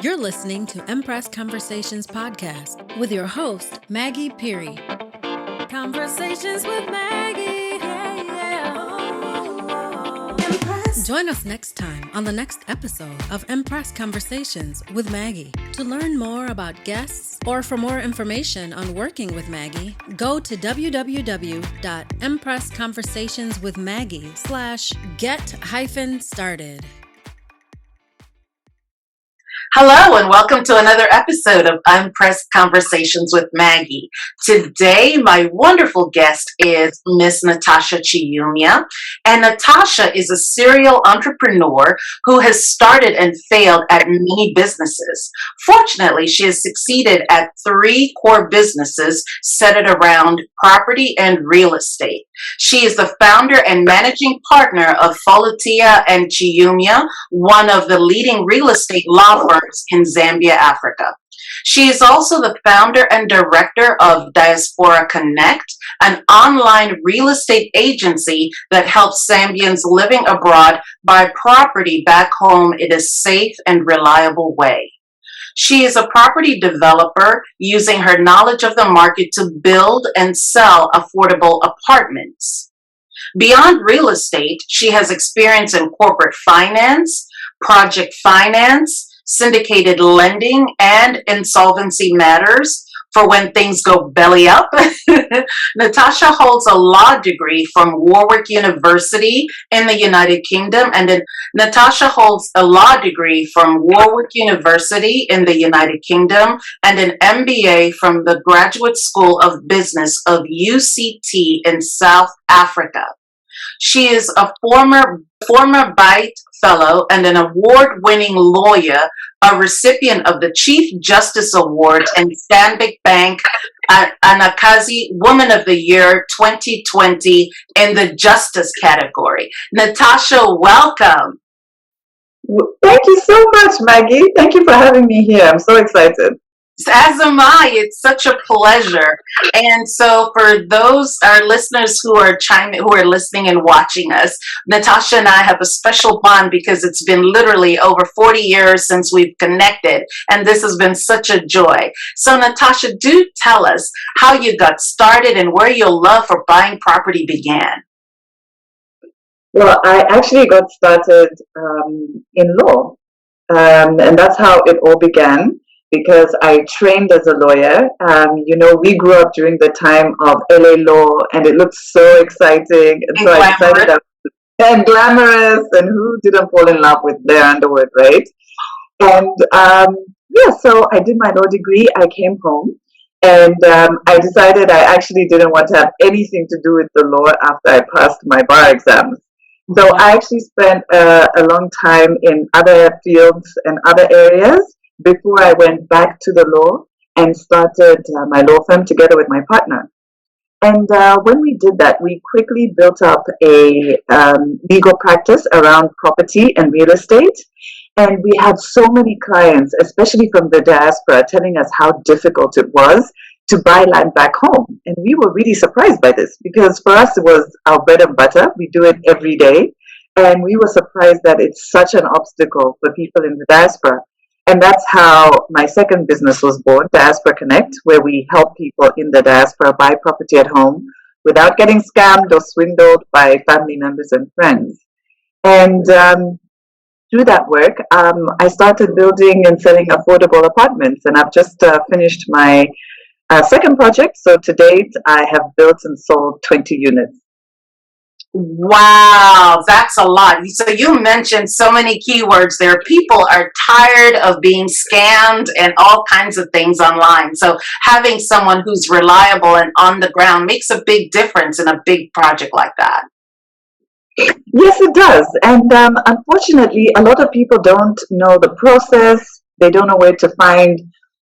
You're listening to Empress Conversations podcast with your host, Maggie Peary. Conversations with Maggie. Yeah, yeah. Join us next time on the next episode of Empress Conversations with Maggie. To learn more about guests or for more information on working with Maggie, go to www.empressconversationswithmaggie.com/get-started. Hello and welcome to another episode of Unpressed Conversations with Maggie. Today, my wonderful guest is Miss Natasha Chiumya. And Natasha is a serial entrepreneur who has started and failed at many businesses. Fortunately, she has succeeded at 3 core businesses centered around property and real estate. She is the founder and managing partner of Folotiya Chiumya, one of the leading real estate law firms in Zambia, Africa. She is also the founder and director of Diaspora Connect, an online real estate agency that helps Zambians living abroad buy property back home in a safe and reliable way. She is a property developer using her knowledge of the market to build and sell affordable apartments. Beyond real estate, she has experience in corporate finance, project finance, syndicated lending, and insolvency matters for when things go belly up. Natasha holds a law degree from Warwick University in the United Kingdom, and Natasha holds a law degree from Warwick University in the United Kingdom and an MBA from the Graduate School of Business of UCT in South Africa. She is a former Beit fellow and an award-winning lawyer, a recipient of the Chief Justice Award and Stanbic Bank Anakazi Woman of the Year 2020 in the Justice category. Natasha, welcome. Thank you so much, Maggie. Thank you for having me here. I'm so excited. As am I. It's such a pleasure. And so for those our listeners who are listening and watching us, Natasha and I have a special bond because it's been literally over 40 years since we've connected, and this has been such a joy. So Natasha, do tell us how you got started and where your love for buying property began. Well, I actually got started in law, and that's how it all began. Because I trained as a lawyer. We grew up during the time of LA law, and it looked so exciting. And so I decided and glamorous, and who didn't fall in love with Blair Underwood, right? And so I did my law degree. I came home, and I decided I actually didn't want to have anything to do with the law after I passed my bar exams. So I actually spent a long time in other fields and other areas before I went back to the law and started my law firm together with my partner. And when we did that, we quickly built up a legal practice around property and real estate. And we had so many clients, especially from the diaspora, telling us how difficult it was to buy land back home. And we were really surprised by this because for us, it was our bread and butter. We do it every day. And we were surprised that it's such an obstacle for people in the diaspora. And that's how my second business was born, Diaspora Connect, where we help people in the diaspora buy property at home without getting scammed or swindled by family members and friends. And through that work, I started building and selling affordable apartments. And I've just finished my second project. So to date, I have built and sold 20 units. Wow, that's a lot. So you mentioned so many keywords there. People are tired of being scammed and all kinds of things online. So having someone who's reliable and on the ground makes a big difference in a big project like that. Yes, it does. And unfortunately, a lot of people don't know the process. They don't know where to find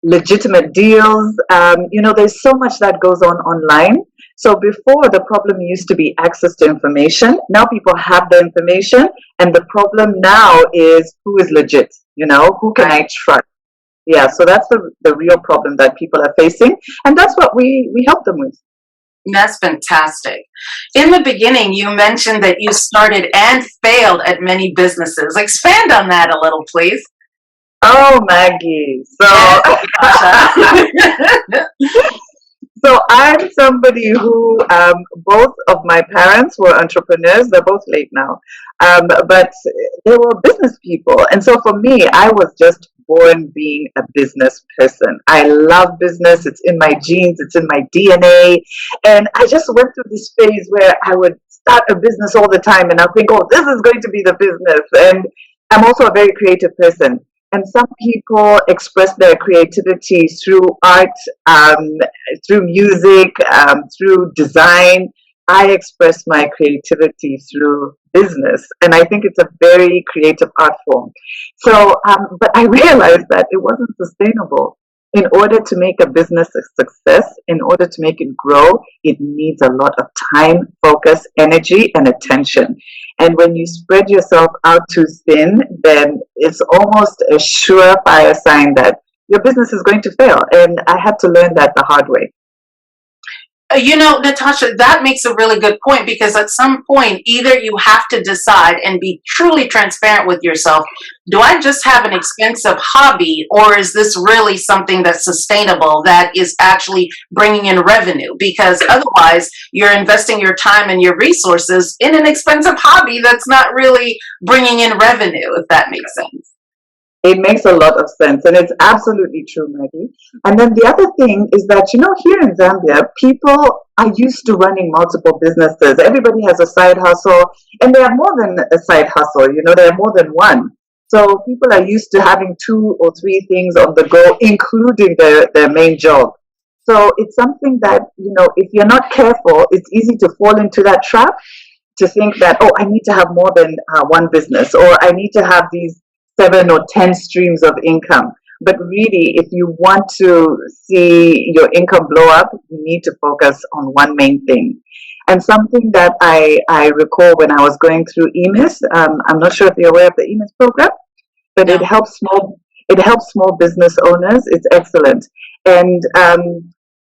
legitimate deals. There's so much that goes on online. So before, the problem used to be access to information. Now people have the information, and the problem now is who is legit, who can I trust? Yeah, so that's the real problem that people are facing, and that's what we help them with. That's fantastic. In the beginning, you mentioned that you started and failed at many businesses. Expand on that a little, please. Oh, Maggie. So, so I'm somebody who both of my parents were entrepreneurs. They're both late now, but they were business people. And so for me, I was just born being a business person. I love business. It's in my genes. It's in my DNA. And I just went through this phase where I would start a business all the time, and I'll think, oh, this is going to be the business. And I'm also a very creative person. And some people express their creativity through art, through music, through design. I express my creativity through business, and I think it's a very creative art form. So, but I realized that it wasn't sustainable. In order to make a business a success, in order to make it grow, it needs a lot of time, focus, energy, and attention. And when you spread yourself out too thin, then it's almost a surefire sign that your business is going to fail. And I had to learn that the hard way. Natasha, that makes a really good point, because at some point, either you have to decide and be truly transparent with yourself. Do I just have an expensive hobby, or is this really something that's sustainable, that is actually bringing in revenue? Because otherwise, you're investing your time and your resources in an expensive hobby that's not really bringing in revenue, if that makes sense. It makes a lot of sense, and it's absolutely true, Maggie. And then the other thing is that, here in Zambia, people are used to running multiple businesses. Everybody has a side hustle, and they have more than a side hustle, they have more than one. So people are used to having 2 or 3 things on the go, including their main job. So it's something that, if you're not careful, it's easy to fall into that trap, to think that, oh, I need to have more than one business, or I need to have these 7 or 10 streams of income. But really, if you want to see your income blow up, you need to focus on one main thing. And something that I recall when I was going through EMIS, I'm not sure if you're aware of the EMIS program, but it helps small business owners. It's excellent. And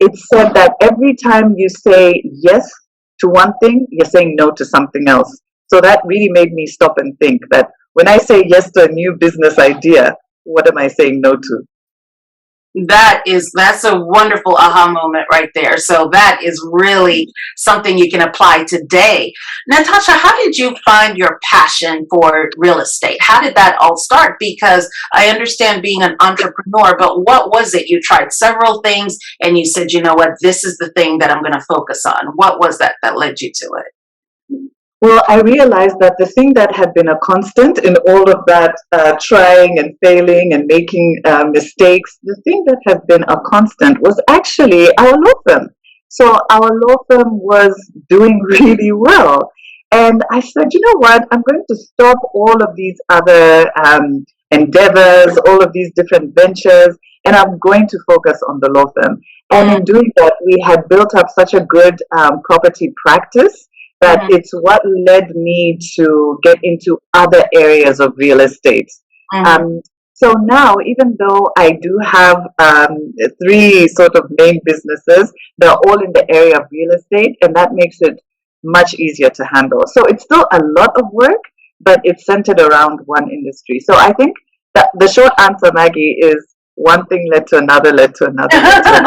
it said that every time you say yes to one thing, you're saying no to something else. So that really made me stop and think that when I say yes to a new business idea, what am I saying no to? That's a wonderful aha moment right there. So that is really something you can apply today. Natasha, how did you find your passion for real estate? How did that all start? Because I understand being an entrepreneur, but what was it? You tried several things and you said, you know what, this is the thing that I'm going to focus on. What was that led you to it? Well, I realized that the thing that had been a constant in all of that trying and failing and making mistakes, the thing that had been a constant was actually our law firm. So our law firm was doing really well. And I said, you know what, I'm going to stop all of these other endeavors, all of these different ventures, and I'm going to focus on the law firm. And in doing that, we had built up such a good property practice that it's what led me to get into other areas of real estate. So now, even though I do have 3 sort of main businesses, they're all in the area of real estate, and that makes it much easier to handle. So it's still a lot of work, but it's centered around one industry. So I think that the short answer, Maggie, is one thing led to another, led to another, led to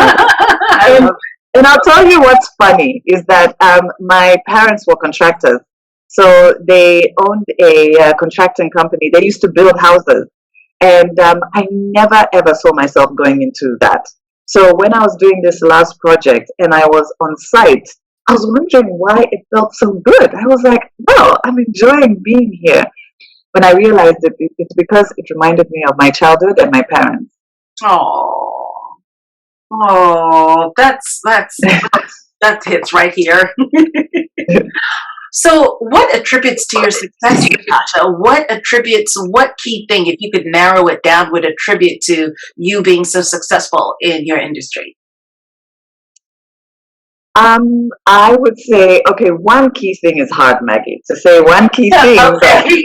another. And I'll tell you what's funny is that my parents were contractors. So they owned a contracting company. They used to build houses. And I never, ever saw myself going into that. So when I was doing this last project and I was on site, I was wondering why it felt so good. I was like, wow, I'm enjoying being here. When I realized it's because it reminded me of my childhood and my parents. Oh, that hits right here. So what attributes to your success, Natasha? What key thing, if you could narrow it down, would attribute to you being so successful in your industry? I would say, okay, one key thing is hard, Maggie, to say one key thing. Okay.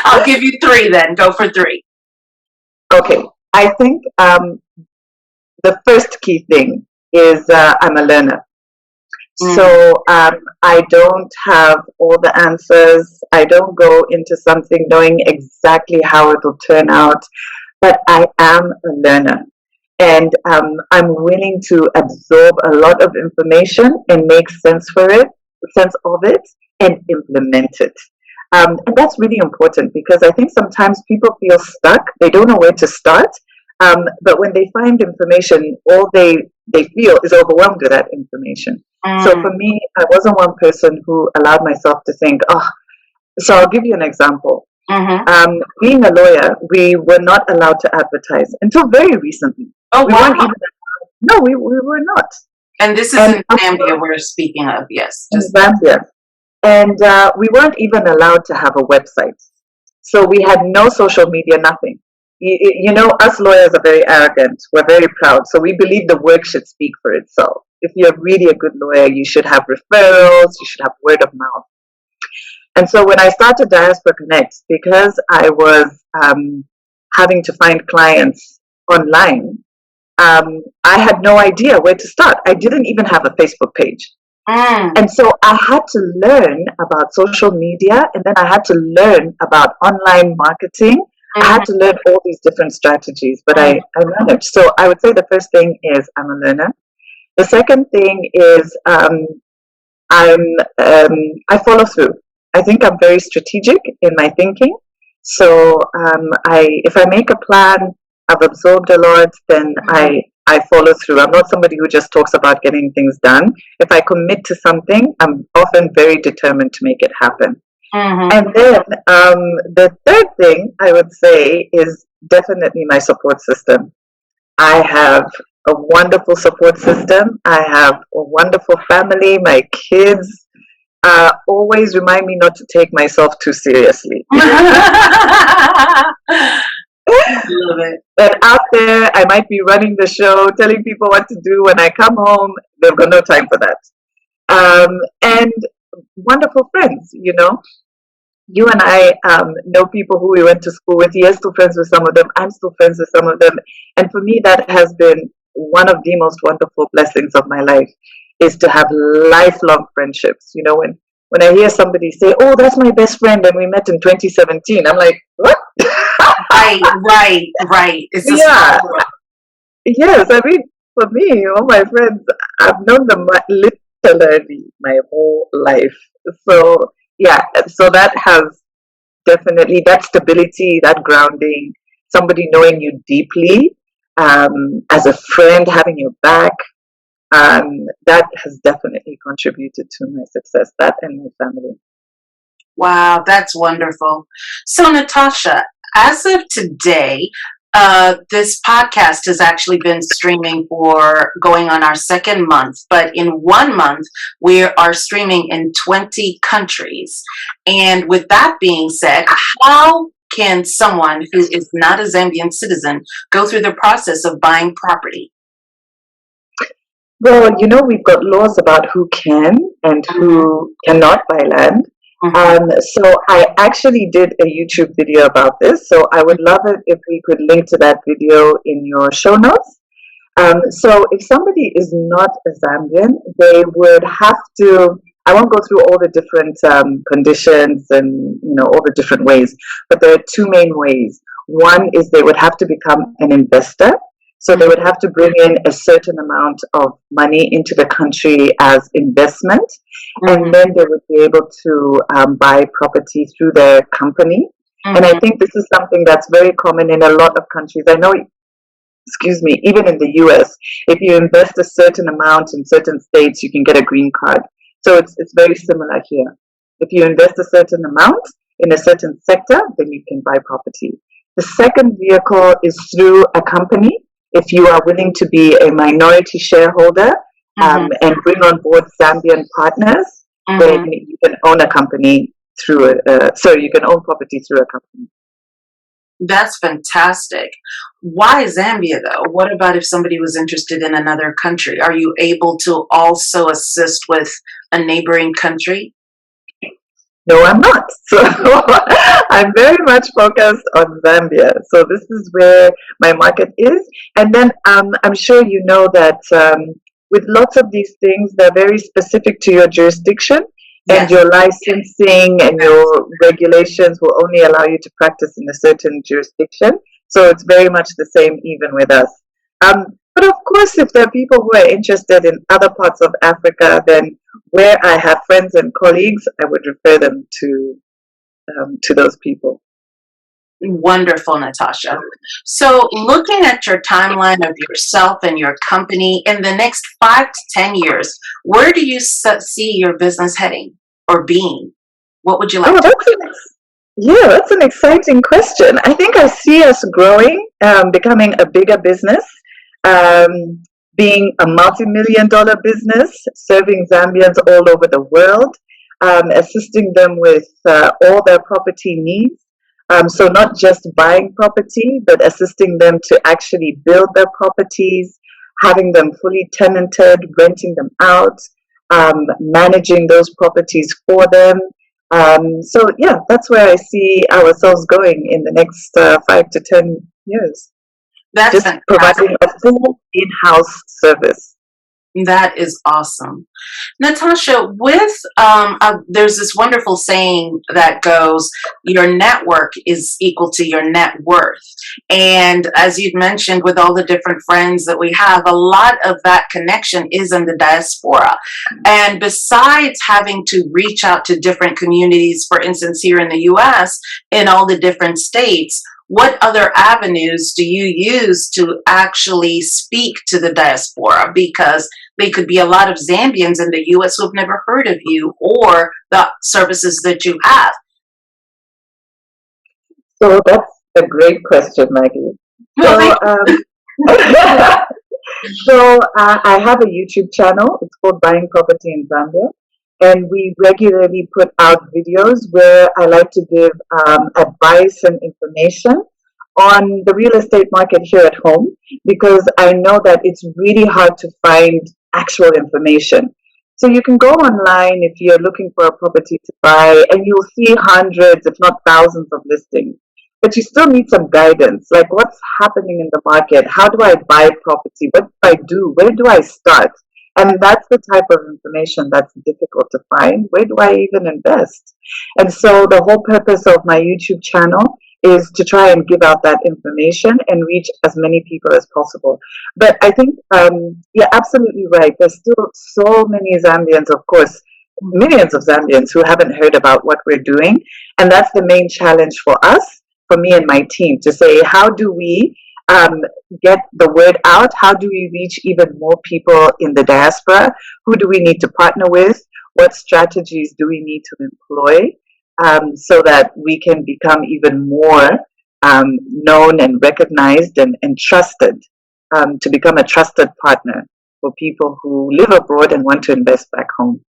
I'll give you 3 then. Go for 3. Okay. I think the first key thing is I'm a learner. So I don't have all the answers. I don't go into something knowing exactly how it will turn out, but I am a learner. And I'm willing to absorb a lot of information and make sense of it, and implement it. And that's really important because I think sometimes people feel stuck. They don't know where to start. But when they find information, all they feel is overwhelmed with that information. So for me, I wasn't one person who allowed myself to think, oh, so I'll give you an example. Being a lawyer, we were not allowed to advertise until very recently. Oh, we wow. No, we were not. And this is in Zambia we're speaking of, yes. In Zambia. And we weren't even allowed to have a website. So we had no social media, nothing. You know, us lawyers are very arrogant. We're very proud. So we believe the work should speak for itself. If you're really a good lawyer, you should have referrals, you should have word of mouth. And so when I started Diaspora Connect, because I was having to find clients online, I had no idea where to start. I didn't even have a Facebook page. And so I had to learn about social media, and then I had to learn about online marketing. I had to learn all these different strategies, but I managed. So I would say the first thing is I'm a learner. The second thing is I follow through. I think I'm very strategic in my thinking. So if I make a plan, I've absorbed a lot, then I follow through. I'm not somebody who just talks about getting things done. If I commit to something, I'm often very determined to make it happen. And then the third thing I would say is definitely my support system. I have a wonderful support system. I have a wonderful family. My kids always remind me not to take myself too seriously. Love it. And out there, I might be running the show, telling people what to do. When I come home, they've got no time for that. And wonderful friends, you know. You and I know people who we went to school with. You're still friends with some of them. I'm still friends with some of them. And for me, that has been one of the most wonderful blessings of my life, is to have lifelong friendships. You know, when I hear somebody say, oh, that's my best friend and we met in 2017, I'm like, what? Right. It's yeah. Yes, I mean, for me, all my friends, I've known them literally my whole life. So, yeah, so that has definitely that stability, that grounding, somebody knowing you deeply, as a friend, having your back, that has definitely contributed to my success, that and my family. Wow, that's wonderful. So, Natasha, as of today, this podcast has actually been streaming for going on our second month, but in 1 month, we are streaming in 20 countries. And with that being said, how can someone who is not a Zambian citizen go through the process of buying property? Well, you know, we've got laws about who can and who cannot buy land. So I actually did a YouTube video about this. So I would love it if we could link to that video in your show notes. So if somebody is not a Zambian, they would have to, I won't go through all the different conditions and, you know, all the different ways, but there are two main ways. One is they would have to become an investor. So they would have to bring in a certain amount of money into the country as investment, and then they would be able to buy property through their company. And I think this is something that's very common in a lot of countries. I know, even in the US, if you invest a certain amount in certain states, you can get a green card. So it's very similar here. If you invest a certain amount in a certain sector, then you can buy property. The second vehicle is through a company. If you are willing to be a minority shareholder and bring on board Zambian partners, then you can own a company through you can own property through a company. That's fantastic. Why Zambia, though? What about if somebody was interested in another country? Are you able to also assist with a neighboring country? No, I'm not. So I'm very much focused on Zambia. So this is where my market is. And then I'm sure you know that with lots of these things, they're very specific to your jurisdiction, and Yes. your licensing and your regulations will only allow you to practice in a certain jurisdiction. So it's very much the same even with us. But of course, if there are people who are interested in other parts of Africa, then where I have friends and colleagues, I would refer them to those people. Wonderful, Natasha. So, looking at your timeline of yourself and your company in the next 5 to 10 years, where do you see your business heading or being? What would you like to that's an exciting question. I think I see us growing, becoming a bigger business, being a multi-million-dollar business, serving Zambians all over the world, assisting them with all their property needs. So not just buying property, but assisting them to actually build their properties, having them fully tenanted, renting them out, managing those properties for them. So yeah, that's where I see ourselves going in the next 5 to 10 years. That's just fantastic. Providing a full in-house service. That is awesome. Natasha, there's this wonderful saying that goes, your network is equal to your net worth. And as you've mentioned, with all the different friends that we have, a lot of that connection is in the diaspora. And besides having to reach out to different communities, for instance, here in the US, in all the different states, what other avenues do you use to actually speak to the diaspora? Because they could be a lot of Zambians in the U.S. who have never heard of you or the services that you have. So that's a great question, Maggie. I have a YouTube channel. It's called Buying Property in Zambia. And we regularly put out videos where I like to give advice and information on the real estate market here at home, because I know that it's really hard to find actual information. So you can go online if you're looking for a property to buy, and you'll see hundreds, if not thousands of listings. But you still need some guidance, like what's happening in the market? How do I buy property? What do I do? Where do I start? And that's the type of information that's difficult to find. Where do I even invest? And so the whole purpose of my YouTube channel is to try and give out that information and reach as many people as possible. But I think you're absolutely right. There's still so many Zambians, of course, millions of Zambians who haven't heard about what we're doing. And that's the main challenge for us, for me and my team, to say, how do we get the word out? How do we reach even more people in the diaspora? Who do we need to partner with? What strategies do we need to employ so that we can become even more known and recognized and trusted, to become a trusted partner for people who live abroad and want to invest back home?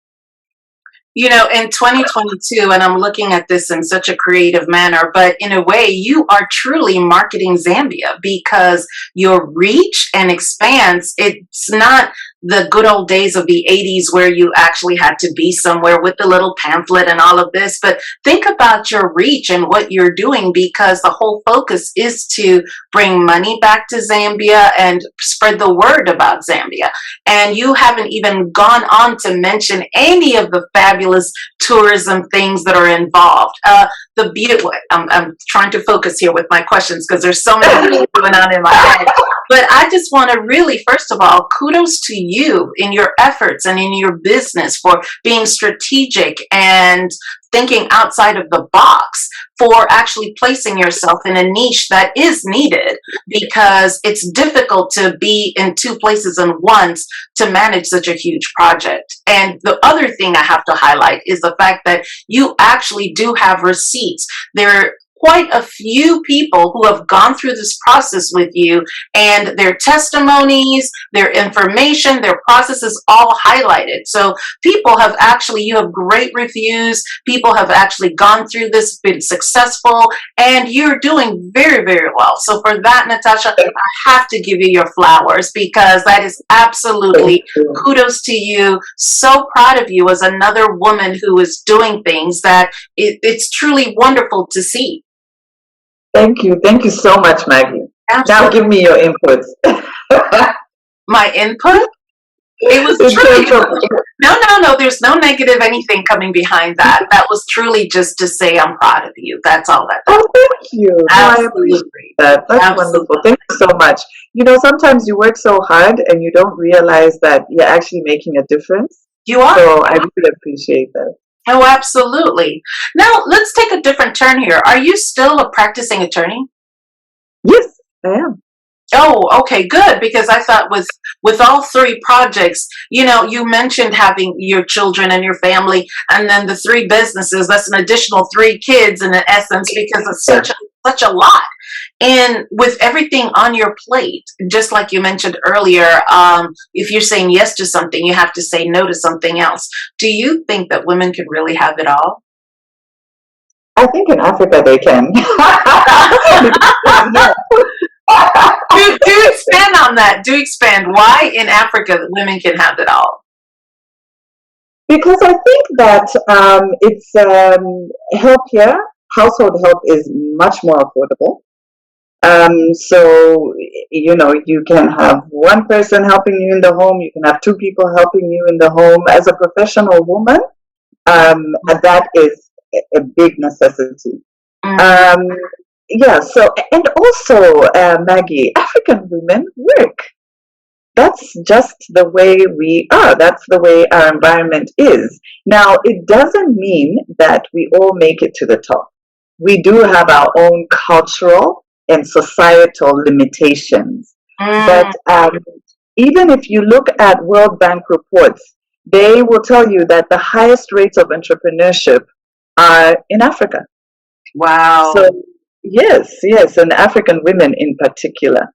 You know, in 2022, and I'm looking at this in such a creative manner, but in a way, you are truly marketing Zambia, because your reach and expanse, it's not the good old days of the 80s where you actually had to be somewhere with the little pamphlet and all of this. But think about your reach and what you're doing, because the whole focus is to bring money back to Zambia and spread the word about Zambia. And you haven't even gone on to mention any of the fabulous tourism things that are involved. I'm trying to focus here with my questions because there's so many things going on in my head. But I just want to really, first of all, kudos to you in your efforts and in your business for being strategic and thinking outside of the box, for actually placing yourself in a niche that is needed, because it's difficult to be in two places at once to manage such a huge project. And the other thing I have to highlight is the fact that you actually do have receipts. There quite a few people who have gone through this process with you, and their testimonies, their information, their process is all highlighted. So people have actually, you have great reviews. People have actually gone through this, been successful, and you're doing very, very well. So for that, Natasha, I have to give you your flowers, because that is absolutely kudos to you. So proud of you as another woman who is doing things that it's truly wonderful to see. Thank you. Thank you so much, Maggie. Absolutely. Now give me your inputs. My input? It was in truly terms of, no. There's no negative anything coming behind that. That was truly just to say I'm proud of you. That's all that. oh, thank you. No, I appreciate Absolutely. that. That's Absolutely. wonderful. Thank you so much. You know, sometimes you work so hard and you don't realize that you're actually making a difference. You are. So I really appreciate that. Oh, absolutely. Now let's take a different turn here. Are you still a practicing attorney? Yes, I am. Oh, okay, good. Because I thought with all three projects, you mentioned having your children and your family, and then the three businesses. That's an additional three kids in essence, because it's such a lot. And with everything on your plate, just like you mentioned earlier, if you're saying yes to something, you have to say no to something else. Do you think that women can really have it all? I think in Africa they can. Do expand on that. Do expand. Why in Africa women can have it all? Because I think that it's help here. Household help is much more affordable. So you can have one person helping you in the home. You can have two people helping you in the home. As a professional woman, and that is a big necessity. Mm-hmm. Yeah. So, and also, Maggie, African women work. That's just the way we are. That's the way our environment is. Now, it doesn't mean that we all make it to the top. We do have our own cultural and societal limitations. But even if you look at World Bank reports, they will tell you that the highest rates of entrepreneurship are in Africa. Wow. So, yes, and African women in particular.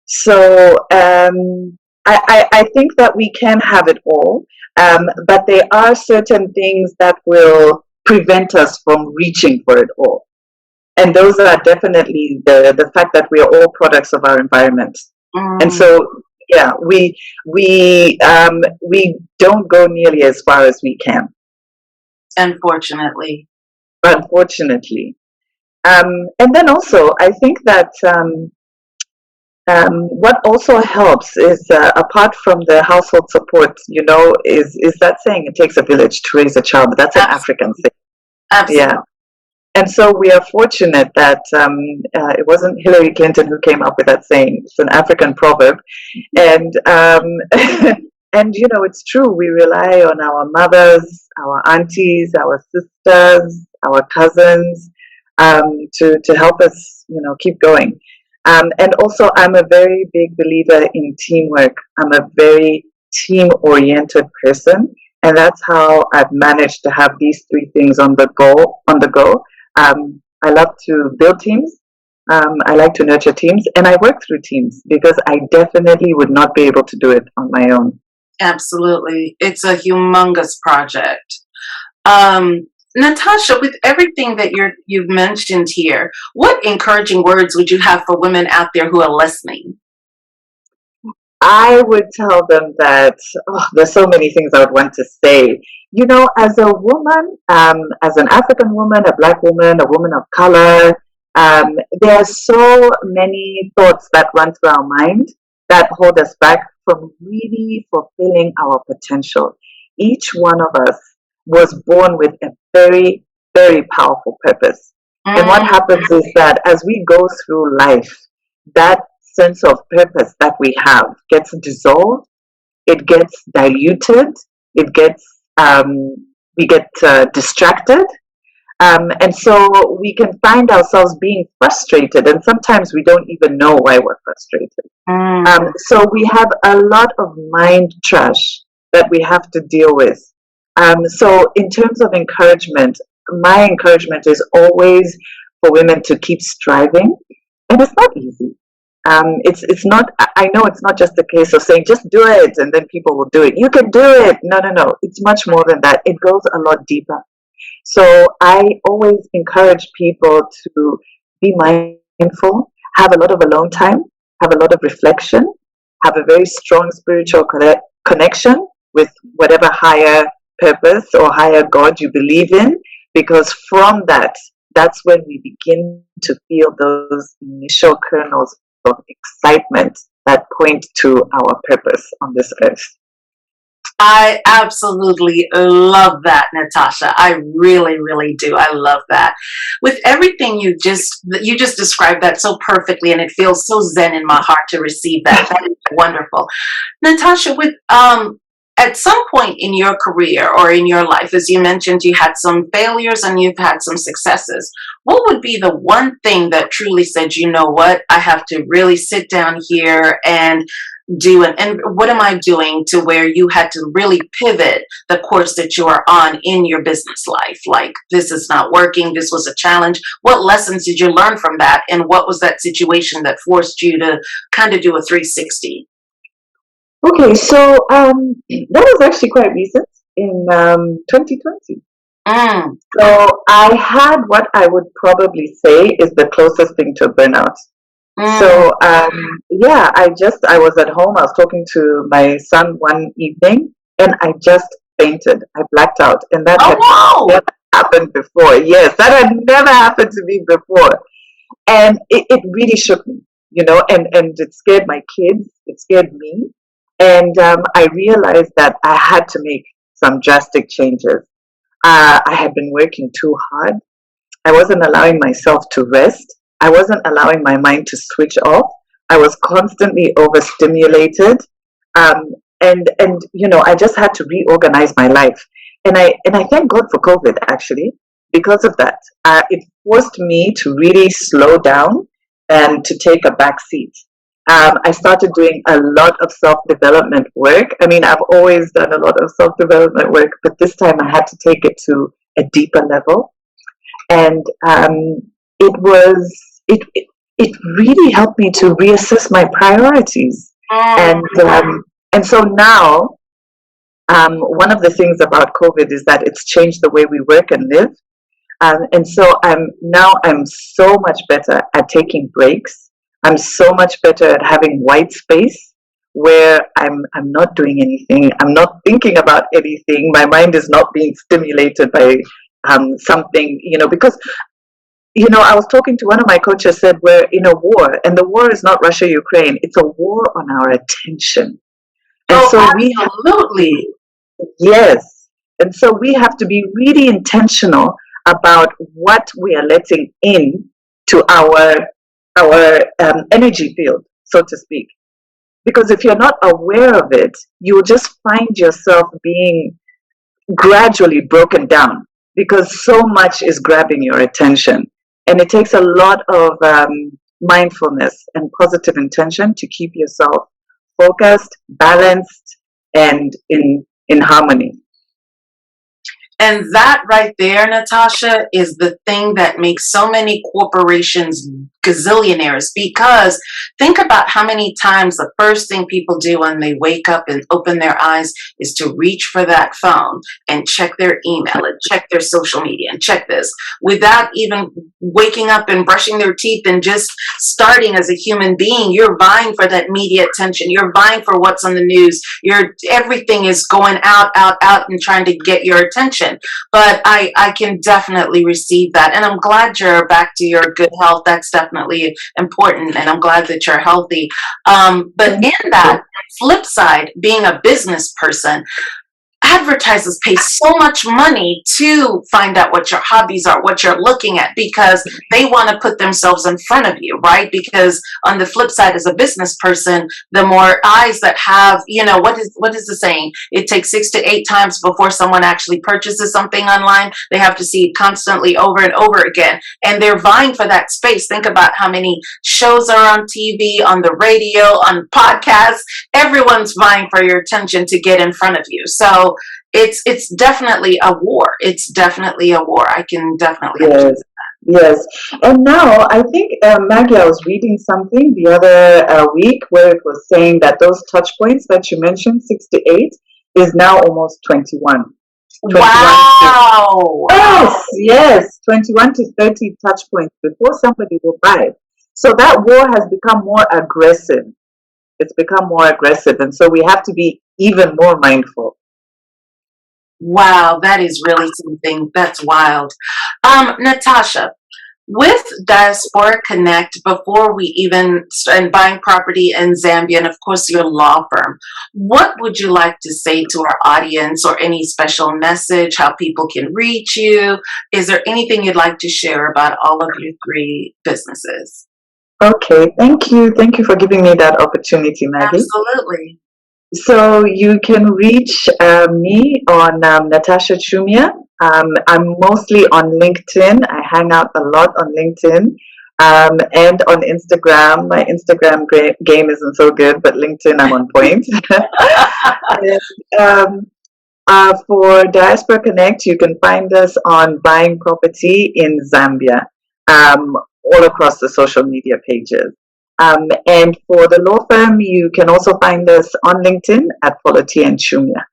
So, I think that we can have it all, but there are certain things that will prevent us from reaching for it all. And those are definitely the fact that we are all products of our environment. And so, yeah, we don't go nearly as far as we can. Unfortunately. And then also, I think that what also helps is, apart from the household support, is that saying it takes a village to raise a child. That's an African saying. Absolutely. Yeah. And so we are fortunate that it wasn't Hillary Clinton who came up with that saying. It's an African proverb. And and it's true. We rely on our mothers, our aunties, our sisters, our cousins, to help us, keep going. And also, I'm a very big believer in teamwork. I'm a very team-oriented person, and that's how I've managed to have these three things on the go. I love to build teams. I like to nurture teams, and I work through teams because I definitely would not be able to do it on my own. Absolutely. It's a humongous project. Natasha, with everything that you've mentioned here, what encouraging words would you have for women out there who are listening? I would tell them that there's so many things I would want to say. As a woman, as an African woman, a Black woman, a woman of color, there are so many thoughts that run through our mind that hold us back from really fulfilling our potential. Each one of us was born with a very, very powerful purpose. And what happens is that as we go through life, that sense of purpose that we have gets dissolved, it gets diluted, we get distracted, and so we can find ourselves being frustrated, and sometimes we don't even know why we're frustrated. So we have a lot of mind trash that we have to deal with. So in terms of encouragement, my encouragement is always for women to keep striving, and it's not easy. It's not. I know it's not just a case of saying just do it and then people will do it. You can do it. No. It's much more than that. It goes a lot deeper. So I always encourage people to be mindful, have a lot of alone time, have a lot of reflection, have a very strong spiritual connection with whatever higher purpose or higher God you believe in, because from that's when we begin to feel those initial kernels of excitement that point to our purpose on this earth. I absolutely love that, Natasha. I really, really do. I love that. With everything you just described that so perfectly, and it feels so zen in my heart to receive that. That is wonderful. Natasha, with at some point in your career or in your life, as you mentioned, you had some failures and you've had some successes. What would be the one thing that truly said, you know what, I have to really sit down here and do it? And what am I doing to where you had to really pivot the course that you are on in your business life? Like, this is not working. This was a challenge. What lessons did you learn from that? And what was that situation that forced you to kind of do a 360? Okay, so that was actually quite recent in 2020. Mm. So I had what I would probably say is the closest thing to burnout. Mm. So yeah, I was at home. I was talking to my son one evening, and I just fainted. I blacked out, and that had Oh no! never happened before. Yes, that had never happened to me before, and it really shook me, and it scared my kids. It scared me, and I realized that I had to make some drastic changes. I had been working too hard. I wasn't allowing myself to rest. I wasn't allowing my mind to switch off. I was constantly overstimulated. Um, and I just had to reorganize my life. And I thank God for COVID actually, because of that. It forced me to really slow down and to take a back seat. I started doing a lot of self development work. I mean, I've always done a lot of self development work, but this time I had to take it to a deeper level. And it really helped me to reassess my priorities. Mm. And so now, one of the things about COVID is that it's changed the way we work and live. And so I'm so much better at taking breaks. I'm so much better at having white space where I'm not doing anything. I'm not thinking about anything. My mind is not being stimulated by something, because I was talking to one of my coaches, said we're in a war, and the war is not Russia Ukraine. It's a war on our attention. And Oh, so absolutely. yes. And so we have to be really intentional about what we are letting in to our energy field, so to speak. Because if you're not aware of it, you will just find yourself being gradually broken down because so much is grabbing your attention. And it takes a lot of mindfulness and positive intention to keep yourself focused, balanced, and in harmony. And that right there, Natasha, is the thing that makes so many corporations gazillionaires. Because think about how many times the first thing people do when they wake up and open their eyes is to reach for that phone and check their email and check their social media and check this without even waking up and brushing their teeth and just starting as a human being. You're vying for that media attention. You're vying for what's on the news. Everything is going out, out, out and trying to get your attention. But I can definitely receive that. And I'm glad you're back to your good health. That's definitely important. And I'm glad that you're healthy. But in that flip side, being a business person, advertisers pay so much money to find out what your hobbies are, what you're looking at, because they want to put themselves in front of you, right? Because on the flip side, as a business person, the more eyes that have, what is the saying? It takes 6 to 8 times before someone actually purchases something online. They have to see it constantly over and over again. And they're vying for that space. Think about how many shows are on TV, on the radio, on podcasts. Everyone's vying for your attention to get in front of you. So it's definitely a war. It's definitely a war. I can definitely understand. Yes. And now I think, Maggie, I was reading something the other week where it was saying that those touch points that you mentioned, 6 to 8, is now almost 21. 21 Wow. Yes, 21 to 30 touch points before somebody will buy. So that war has become more aggressive. It's become more aggressive. And so we have to be even more mindful. Wow, that is really something. That's wild. Natasha, With Diaspora Connect, before we even and buying property in Zambia, and of course your law firm, what would you like to say to our audience, or any special message, how people can reach you? Is there anything you'd like to share about all of your three businesses? Okay, thank you. Thank you for giving me that opportunity, Maggie. Absolutely. So you can reach me on Natasha Chiumya. I'm mostly on LinkedIn. I hang out a lot on LinkedIn and on Instagram. My Instagram game isn't so good, but LinkedIn I'm on point. And, for Diaspora Connect, you can find us on buying property in Zambia, all across the social media pages. And for the law firm, you can also find us on LinkedIn at Folotiya Chiumya.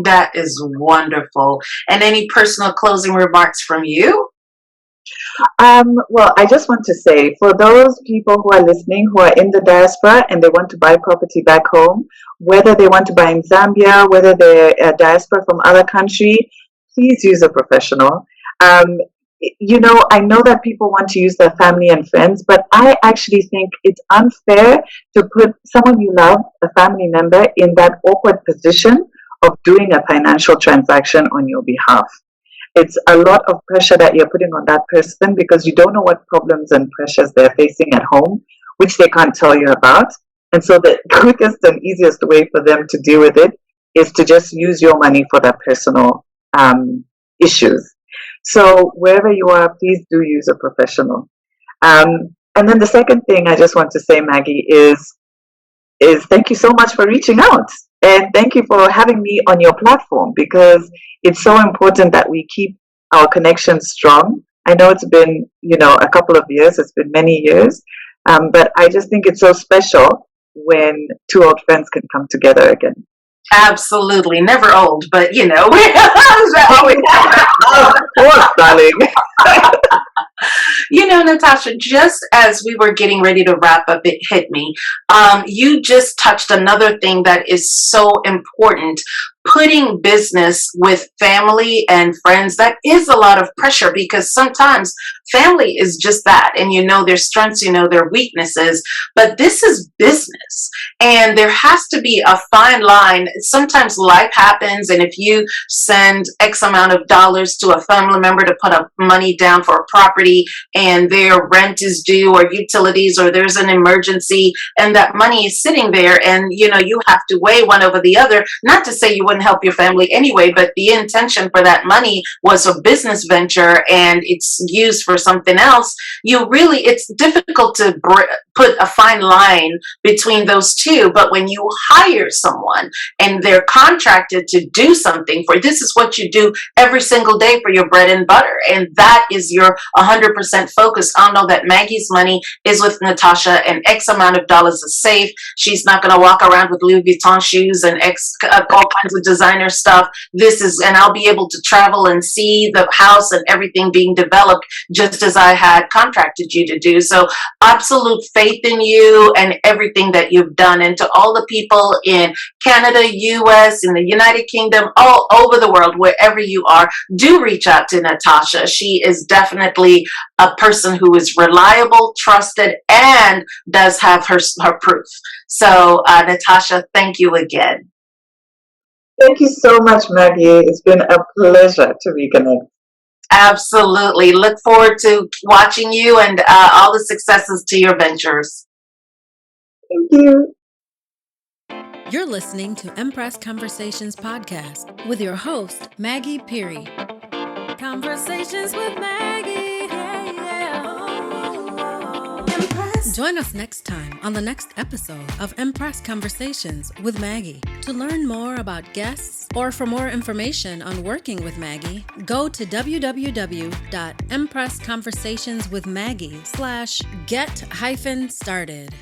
That is wonderful. And any personal closing remarks from you? Well, I just want to say, for those people who are listening who are in the diaspora and they want to buy property back home, whether they want to buy in Zambia, whether they're a diaspora from other country, please use a professional. I know that people want to use their family and friends, but I actually think it's unfair to put someone you love, a family member, in that awkward position of doing a financial transaction on your behalf. It's a lot of pressure that you're putting on that person because you don't know what problems and pressures they're facing at home, which they can't tell you about. And so the quickest and easiest way for them to deal with it is to just use your money for their personal issues. So wherever you are, please do use a professional. And then the second thing I just want to say, Maggie, is thank you so much for reaching out. And thank you for having me on your platform, because it's so important that we keep our connections strong. I know it's been, a couple of years, it's been many years, but I just think it's so special when two old friends can come together again. Absolutely. Never old, but Of course, darling. Natasha, just as we were getting ready to wrap up, it hit me. You just touched another thing that is so important. Putting business with family and friends, that is a lot of pressure, because sometimes family is just that, and their strengths, their weaknesses, but this is business, and there has to be a fine line. Sometimes life happens, and if you send X amount of dollars to a family member to put up money down for a property, and their rent is due, or utilities, or there's an emergency, and that money is sitting there, and you have to weigh one over the other. Not to say you wouldn't help your family anyway, but the intention for that money was a business venture and it's used for something else. It's difficult to put a fine line between those two. But when you hire someone and they're contracted to do something this is what you do every single day for your bread and butter, and that is your 100% focus. I know that Maggie's money is with Natasha, and X amount of dollars is safe. She's not going to walk around with Louis Vuitton shoes and all kinds of designer stuff. And I'll be able to travel and see the house and everything being developed just as I had contracted you to do. So absolute faith in you and everything that you've done. And to all the people in Canada, US, in the United Kingdom, all over the world, wherever you are, do reach out to Natasha. She is definitely a person who is reliable, trusted, and does have her proof. So Natasha, thank you again. Thank you so much, Maggie. It's been a pleasure to reconnect. Absolutely. Look forward to watching you and all the successes to your ventures. Thank you. You're listening to Empress Conversations podcast with your host, Maggie Peary. Conversations with Maggie. Join us next time on the next episode of Empress Conversations with Maggie. To learn more about guests or for more information on working with Maggie, go to www.empressconversationswithmaggie.com/get-started.